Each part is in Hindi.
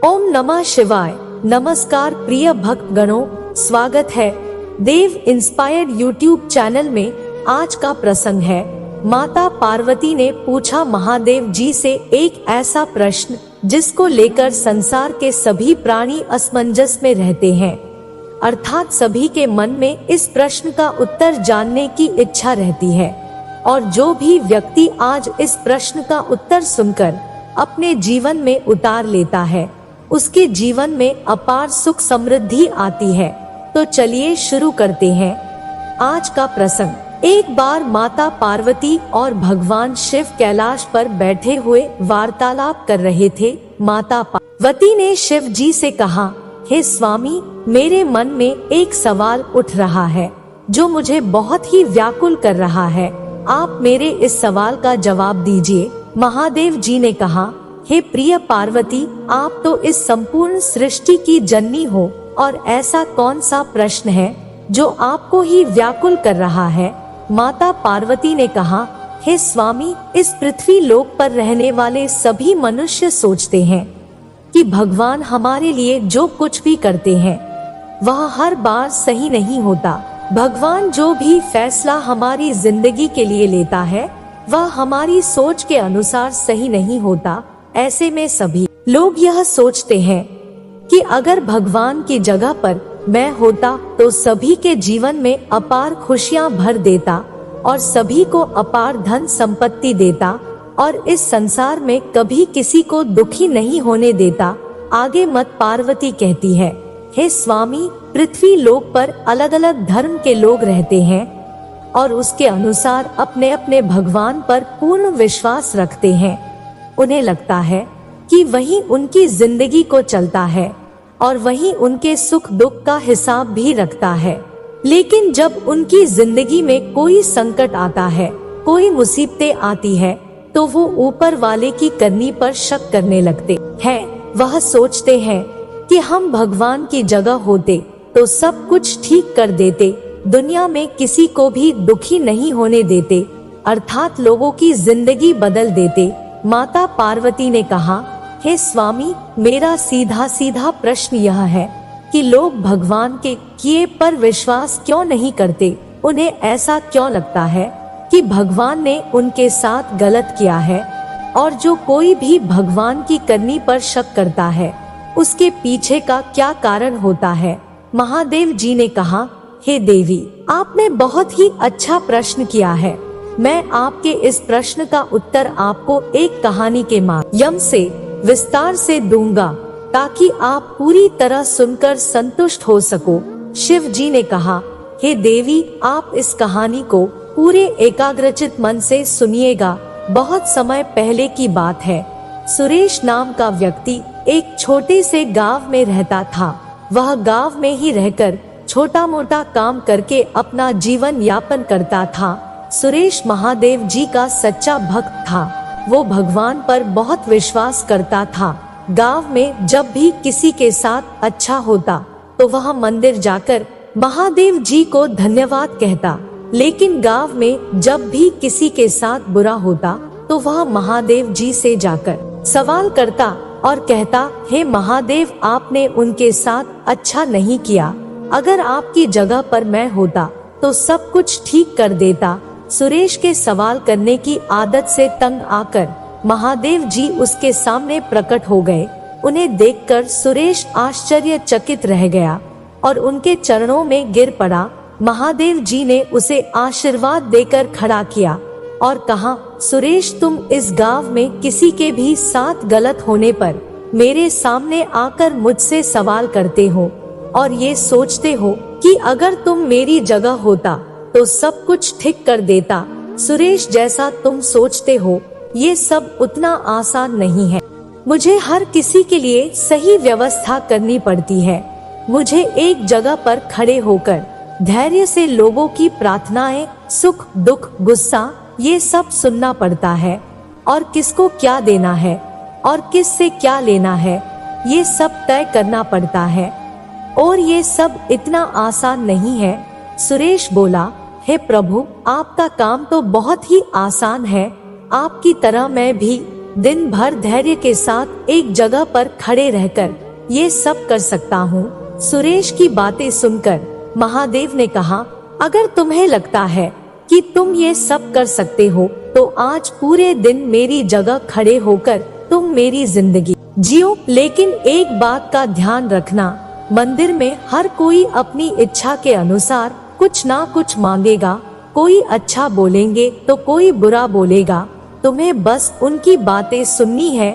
ओम नमः शिवाय। नमस्कार प्रिय भक्तगणों, स्वागत है देव इंस्पायर्ड यूट्यूब चैनल में। आज का प्रसंग है, माता पार्वती ने पूछा महादेव जी से एक ऐसा प्रश्न जिसको लेकर संसार के सभी प्राणी असमंजस में रहते हैं। अर्थात सभी के मन में इस प्रश्न का उत्तर जानने की इच्छा रहती है, और जो भी व्यक्ति आज इस प्रश्न का उत्तर सुनकर अपने जीवन में उतार लेता है, उसके जीवन में अपार सुख समृद्धि आती है। तो चलिए शुरू करते हैं आज का प्रसंग। एक बार माता पार्वती और भगवान शिव कैलाश पर बैठे हुए वार्तालाप कर रहे थे। माता पार्वती ने शिव जी से कहा, हे स्वामी, मेरे मन में एक सवाल उठ रहा है जो मुझे बहुत ही व्याकुल कर रहा है। आप मेरे इस सवाल का जवाब दीजिए। महादेव जी ने कहा, हे प्रिय पार्वती, आप तो इस संपूर्ण सृष्टि की जननी हो, और ऐसा कौन सा प्रश्न है जो आपको ही व्याकुल कर रहा है। माता पार्वती ने कहा, हे स्वामी, इस पृथ्वी लोक पर रहने वाले सभी मनुष्य सोचते हैं कि भगवान हमारे लिए जो कुछ भी करते हैं वह हर बार सही नहीं होता। भगवान जो भी फैसला हमारी जिंदगी के लिए लेता है वह हमारी सोच के अनुसार सही नहीं होता। ऐसे में सभी लोग यह सोचते हैं कि अगर भगवान की जगह पर मैं होता तो सभी के जीवन में अपार खुशियां भर देता और सभी को अपार धन संपत्ति देता और इस संसार में कभी किसी को दुखी नहीं होने देता। आगे मत पार्वती कहती है, हे स्वामी, पृथ्वी लोक पर अलग अलग धर्म के लोग रहते हैं और उसके अनुसार अपने अपने भगवान पर पूर्ण विश्वास रखते हैं। उन्हें लगता है कि वही उनकी जिंदगी को चलता है और वही उनके सुख दुख का हिसाब भी रखता है। लेकिन जब उनकी जिंदगी में कोई संकट आता है, कोई मुसीबतें आती है, तो वो ऊपर वाले की करनी पर शक करने लगते हैं। वह सोचते हैं कि हम भगवान की जगह होते तो सब कुछ ठीक कर देते, दुनिया में किसी को भी दुखी नहीं होने देते, अर्थात लोगों की जिंदगी बदल देते। माता पार्वती ने कहा, हे स्वामी, मेरा सीधा सीधा प्रश्न यह है कि लोग भगवान के किए पर विश्वास क्यों नहीं करते। उन्हें ऐसा क्यों लगता है कि भगवान ने उनके साथ गलत किया है, और जो कोई भी भगवान की करनी पर शक करता है उसके पीछे का क्या कारण होता है। महादेव जी ने कहा, हे देवी, आपने बहुत ही अच्छा प्रश्न किया है। मैं आपके इस प्रश्न का उत्तर आपको एक कहानी के माध्यम से विस्तार से दूंगा ताकि आप पूरी तरह सुनकर संतुष्ट हो सको। शिव जी ने कहा, हे देवी, आप इस कहानी को पूरे एकाग्रचित मन से सुनिएगा। बहुत समय पहले की बात है। सुरेश नाम का व्यक्ति एक छोटे से गांव में रहता था। वह गांव में ही रहकर छोटा मोटा काम करके अपना जीवन यापन करता था। सुरेश महादेव जी का सच्चा भक्त था। वो भगवान पर बहुत विश्वास करता था। गांव में जब भी किसी के साथ अच्छा होता तो वह मंदिर जाकर महादेव जी को धन्यवाद कहता, लेकिन गांव में जब भी किसी के साथ बुरा होता तो वह महादेव जी से जाकर सवाल करता और कहता, हे महादेव, आपने उनके साथ अच्छा नहीं किया। अगर आपकी जगह पर मैं होता तो सब कुछ ठीक कर देता। सुरेश के सवाल करने की आदत से तंग आकर महादेव जी उसके सामने प्रकट हो गए। उन्हें देखकर सुरेश आश्चर्यचकित रह गया और उनके चरणों में गिर पड़ा। महादेव जी ने उसे आशीर्वाद देकर खड़ा किया और कहा, सुरेश, तुम इस गांव में किसी के भी साथ गलत होने पर मेरे सामने आकर मुझसे सवाल करते हो और ये सोचते हो कि अगर तुम मेरी जगह होता तो सब कुछ ठीक कर देता। सुरेश, जैसा तुम सोचते हो ये सब उतना आसान नहीं है। मुझे हर किसी के लिए सही व्यवस्था करनी पड़ती है। मुझे एक जगह पर खड़े होकर धैर्य से लोगों की प्रार्थनाएं, सुख दुख, गुस्सा, ये सब सुनना पड़ता है, और किसको क्या देना है और किस से क्या लेना है ये सब तय करना पड़ता है, और ये सब इतना आसान नहीं है। सुरेश बोला, हे प्रभु, आपका काम तो बहुत ही आसान है। आपकी तरह मैं भी दिन भर धैर्य के साथ एक जगह पर खड़े रहकर ये सब कर सकता हूँ। सुरेश की बातें सुनकर महादेव ने कहा, अगर तुम्हें लगता है कि तुम ये सब कर सकते हो तो आज पूरे दिन मेरी जगह खड़े होकर तुम मेरी जिंदगी जियो। लेकिन एक बात का ध्यान रखना, मंदिर में हर कोई अपनी इच्छा के अनुसार कुछ ना कुछ मांगेगा। कोई अच्छा बोलेंगे तो कोई बुरा बोलेगा। तुम्हें बस उनकी बातें सुननी है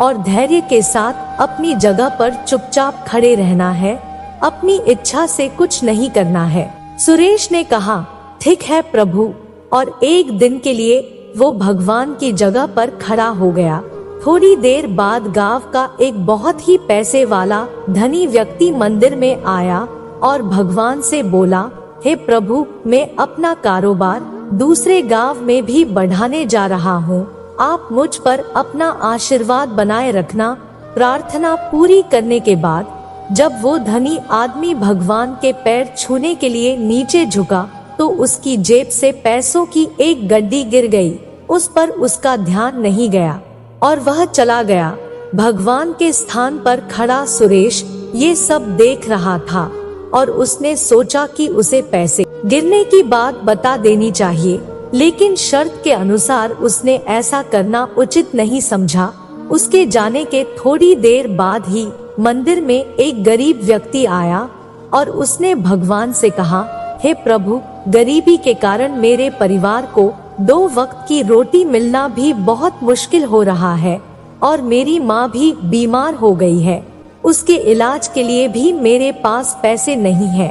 और धैर्य के साथ अपनी जगह पर चुपचाप खड़े रहना है। अपनी इच्छा से कुछ नहीं करना है। सुरेश ने कहा, ठीक है प्रभु। और एक दिन के लिए वो भगवान की जगह पर खड़ा हो गया। थोड़ी देर बाद गांव का एक बहुत ही पैसे वाला धनी व्यक्ति मंदिर में आया और भगवान से बोला, हे प्रभु, मैं अपना कारोबार दूसरे गांव में भी बढ़ाने जा रहा हूँ। आप मुझ पर अपना आशीर्वाद बनाए रखना। प्रार्थना पूरी करने के बाद जब वो धनी आदमी भगवान के पैर छूने के लिए नीचे झुका तो उसकी जेब से पैसों की एक गड्डी गिर गई। उस पर उसका ध्यान नहीं गया और वह चला गया। भगवान के स्थान पर खड़ा सुरेश ये सब देख रहा था और उसने सोचा कि उसे पैसे गिरने की बात बता देनी चाहिए, लेकिन शर्त के अनुसार उसने ऐसा करना उचित नहीं समझा। उसके जाने के थोड़ी देर बाद ही मंदिर में एक गरीब व्यक्ति आया और उसने भगवान से कहा, हे प्रभु, गरीबी के कारण मेरे परिवार को 2 वक्त की रोटी मिलना भी बहुत मुश्किल हो रहा है और मेरी माँ भी बीमार हो गई है। उसके इलाज के लिए भी मेरे पास पैसे नहीं है।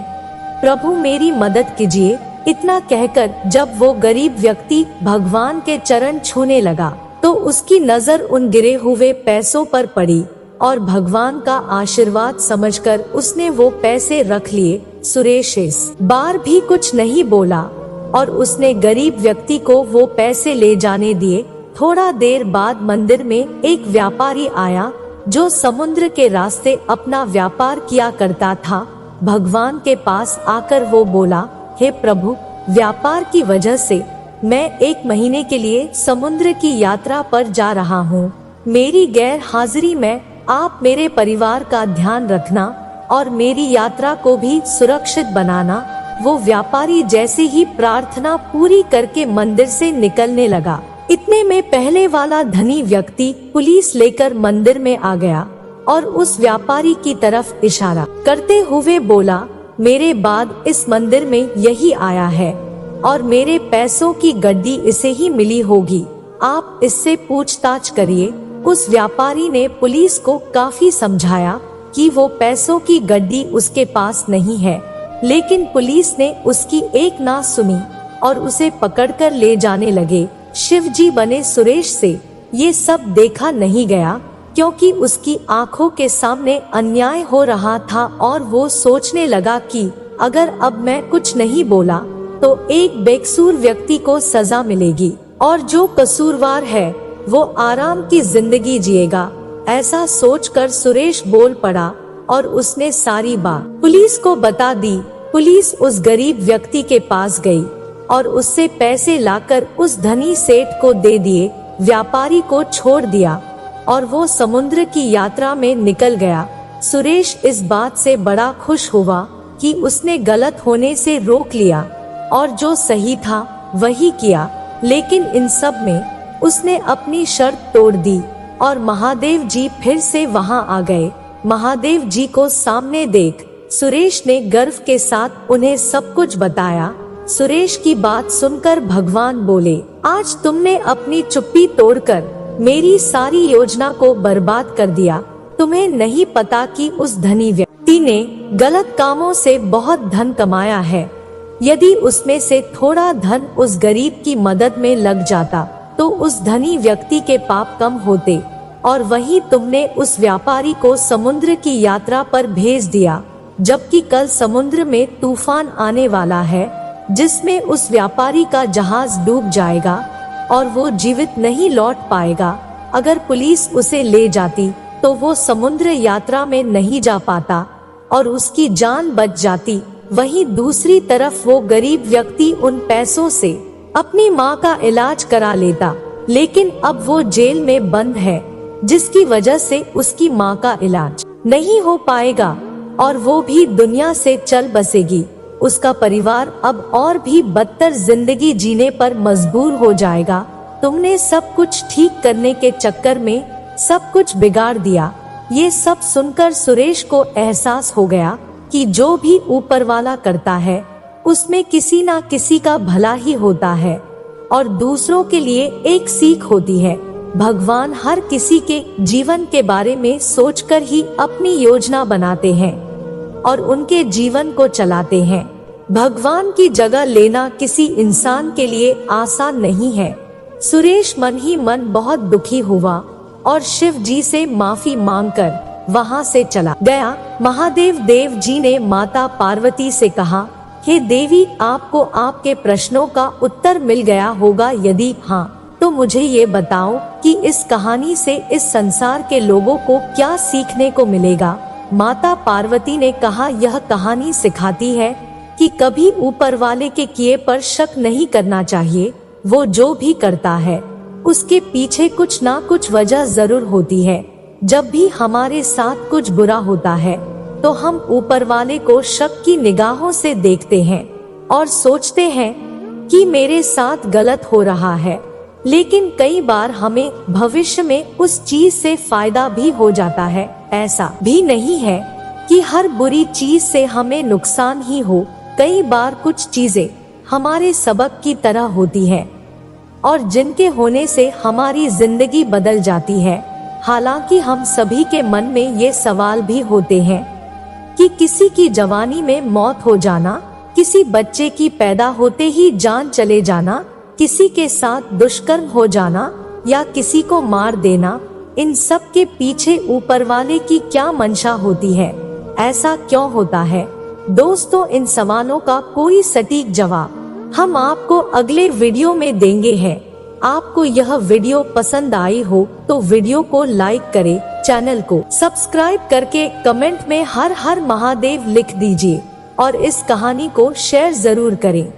प्रभु मेरी मदद कीजिए। इतना कहकर जब वो गरीब व्यक्ति भगवान के चरण छूने लगा तो उसकी नजर उन गिरे हुए पैसों पर पड़ी और भगवान का आशीर्वाद समझकर उसने वो पैसे रख लिए। सुरेश इस बार भी कुछ नहीं बोला और उसने गरीब व्यक्ति को वो पैसे ले जाने दिए। थोड़ा देर बाद मंदिर में एक व्यापारी आया जो समुद्र के रास्ते अपना व्यापार किया करता था। भगवान के पास आकर वो बोला, हे प्रभु, व्यापार की वजह से मैं 1 महीने के लिए समुद्र की यात्रा पर जा रहा हूँ। मेरी गैर हाजिरी में आप मेरे परिवार का ध्यान रखना और मेरी यात्रा को भी सुरक्षित बनाना। वो व्यापारी जैसे ही प्रार्थना पूरी करके मंदिर से निकलने लगा, इतने में पहले वाला धनी व्यक्ति पुलिस लेकर मंदिर में आ गया और उस व्यापारी की तरफ इशारा करते हुए बोला, मेरे बाद इस मंदिर में यही आया है और मेरे पैसों की गड्डी इसे ही मिली होगी। आप इससे पूछताछ करिए। उस व्यापारी ने पुलिस को काफी समझाया कि वो पैसों की गड्डी उसके पास नहीं है, लेकिन पुलिस ने उसकी एक ना सुनी और उसे पकड़कर ले जाने लगे। शिवजी बने सुरेश से ये सब देखा नहीं गया क्योंकि उसकी आंखों के सामने अन्याय हो रहा था और वो सोचने लगा कि अगर अब मैं कुछ नहीं बोला तो एक बेकसूर व्यक्ति को सजा मिलेगी और जो कसूरवार है वो आराम की जिंदगी जिएगा। ऐसा सोचकर सुरेश बोल पड़ा और उसने सारी बात पुलिस को बता दी। पुलिस उस गरीब व्यक्ति के पास गई और उससे पैसे लाकर उस धनी सेठ को दे दिए। व्यापारी को छोड़ दिया और वो समुद्र की यात्रा में निकल गया। सुरेश इस बात से बड़ा खुश हुआ कि उसने गलत होने से रोक लिया और जो सही था वही किया। लेकिन इन सब में उसने अपनी शर्त तोड़ दी और महादेव जी फिर से वहां आ गए। महादेव जी को सामने देख सुरेश ने गर्व के साथ उन्हें सब कुछ बताया। सुरेश की बात सुनकर भगवान बोले, आज तुमने अपनी चुप्पी तोड़कर मेरी सारी योजना को बर्बाद कर दिया। तुम्हें नहीं पता कि उस धनी व्यक्ति ने गलत कामों से बहुत धन कमाया है। यदि उसमें से थोड़ा धन उस गरीब की मदद में लग जाता तो उस धनी व्यक्ति के पाप कम होते, और वहीं तुमने उस व्यापारी को समुद्र की यात्रा पर भेज दिया, जबकि कल समुद्र में तूफान आने वाला है जिसमें उस व्यापारी का जहाज डूब जाएगा और वो जीवित नहीं लौट पाएगा। अगर पुलिस उसे ले जाती तो वो समुद्र यात्रा में नहीं जा पाता और उसकी जान बच जाती। वहीं दूसरी तरफ वो गरीब व्यक्ति उन पैसों से अपनी माँ का इलाज करा लेता। लेकिन अब वो जेल में बंद है, जिसकी वजह से उसकी माँ का इलाज नहीं हो पाएगा और वो भी दुनिया से चल बसेगी। उसका परिवार अब और भी बदतर जिंदगी जीने पर मजबूर हो जाएगा। तुमने सब कुछ ठीक करने के चक्कर में सब कुछ बिगाड़ दिया। ये सब सुनकर सुरेश को एहसास हो गया कि जो भी ऊपर वाला करता है उसमें किसी ना किसी का भला ही होता है और दूसरों के लिए एक सीख होती है। भगवान हर किसी के जीवन के बारे में सोचकर ही अपनी योजना बनाते हैं और उनके जीवन को चलाते हैं। भगवान की जगह लेना किसी इंसान के लिए आसान नहीं है। सुरेश मन ही मन बहुत दुखी हुआ और शिव जी से माफी मांगकर वहां से चला गया। महादेव देव जी ने माता पार्वती से कहा, हे देवी, आपको आपके प्रश्नों का उत्तर मिल गया होगा। यदि हाँ, तो मुझे ये बताओ कि इस कहानी से इस संसार के लोगों को क्या सीखने को मिलेगा। माता पार्वती ने कहा, यह कहानी सिखाती है कि कभी ऊपर वाले के किए पर शक नहीं करना चाहिए। वो जो भी करता है उसके पीछे कुछ ना कुछ वजह जरूर होती है। जब भी हमारे साथ कुछ बुरा होता है तो हम ऊपर वाले को शक की निगाहों से देखते हैं और सोचते हैं कि मेरे साथ गलत हो रहा है, लेकिन कई बार हमें भविष्य में उस चीज से फायदा भी हो जाता है। ऐसा भी नहीं है कि हर बुरी चीज से हमें नुकसान ही हो। कई बार कुछ चीजें हमारे सबक की तरह होती है और जिनके होने से हमारी जिंदगी बदल जाती है। हालांकि हम सभी के मन में ये सवाल भी होते हैं कि किसी की जवानी में मौत हो जाना, किसी बच्चे की पैदा होते ही जान चले जाना, किसी के साथ दुष्कर्म हो जाना या किसी को मार देना, इन सब के पीछे ऊपर वाले की क्या मंशा होती है? ऐसा क्यों होता है? दोस्तों, इन सवालों का कोई सटीक जवाब हम आपको अगले वीडियो में देंगे हैं। आपको यह वीडियो पसंद आई हो तो वीडियो को लाइक करें, चैनल को सब्सक्राइब करके कमेंट में हर हर महादेव लिख दीजिए और इस कहानी को शेयर जरूर करें।